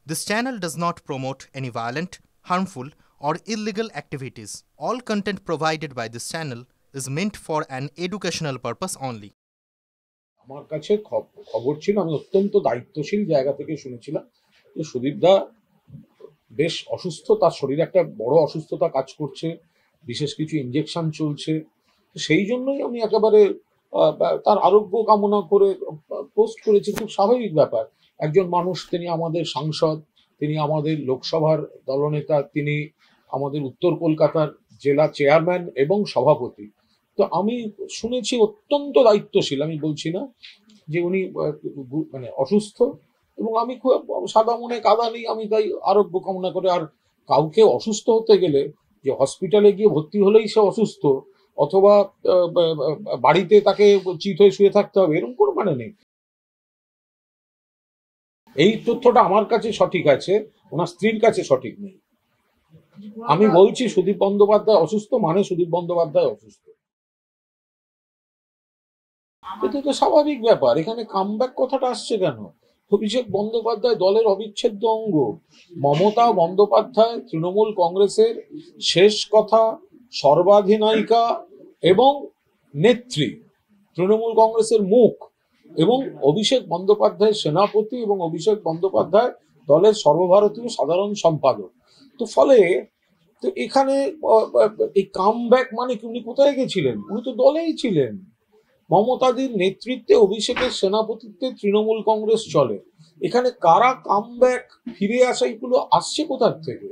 This channel does not promote any violent, harmful, or illegal activities. All content provided by this channel is meant for an educational purpose only. আমার কাছে খবর ছিল, আমি অত্যন্ত দায়িত্বশীল জায়গা থেকে শুনেছিলাম যে সুদীপদা বেশ অসুস্থ, তার শরীরে একটা বড় অসুস্থতা কাজ করছে, বিশেষ কিছু ইনজেকশন চলছে। সেই জন্যই আমি একেবারে তার আরোগ্য কামনা করে পোস্ট করেছি। খুব স্বাভাবিক ব্যাপার, একজন মানুষ, তিনি আমাদের সাংসদ, তিনি আমাদের লোকসভার দলনেতা, তিনি আমাদের উত্তর কলকাতার জেলা চেয়ারম্যান এবং সভাপতি। তো আমি শুনেছি অত্যন্ত দায়িত্বশীল, আমি বলছি না যে উনি মানে অসুস্থ, এবং আমি খুব সাদা মনে কাদা নেই, আমি তাই আরোগ্য কামনা করে। আর কাউকে অসুস্থ হতে গেলে যে হসপিটালে গিয়ে ভর্তি হলেই সে অসুস্থ, অথবা বাড়িতে তাকে চিত হয়ে শুয়ে থাকতে হবে, এরকম কোনো মানে নেই। এই তথ্যটা আমার কাছে সঠিক আছে, ওনার স্ত্রীর কাছে সঠিক নেই। আমি বলছি সুদীপ বন্দ্যোপাধ্যায় অসুস্থ মানে সুদীপ বন্দ্যোপাধ্যায় অসুস্থ, এটা তো স্বাভাবিক ব্যাপার। এখানে কামব্যাক কথাটা আসছে কেন? অভিষেক বন্দ্যোপাধ্যায় দলের অবিচ্ছেদ্য অঙ্গ, মমতা বন্দ্যোপাধ্যায় তৃণমূল কংগ্রেসের শেষ কথা, সর্বাধিনায়িকা এবং নেত্রী, তৃণমূল কংগ্রেসের মুখ, এবং অভিষেক বন্দ্যোপাধ্যায় সেনাপতি, এবং অভিষেক বন্দ্যোপাধ্যায় দলের সর্বভারতীয় সাধারণ সম্পাদক। তো ফলে তো এখানে এই কামব্যাক মানে কি? উনি কোথায় গেছিলেন? উনি তো দলেই ছিলেন। মমতাদির নেতৃত্বে, অভিষেকের সেনাপতিত্বে তৃণমূল কংগ্রেস চলে। এখানে কারা কামব্যাক, ফিরে আসা, এগুলো আসছে কোথার থেকে?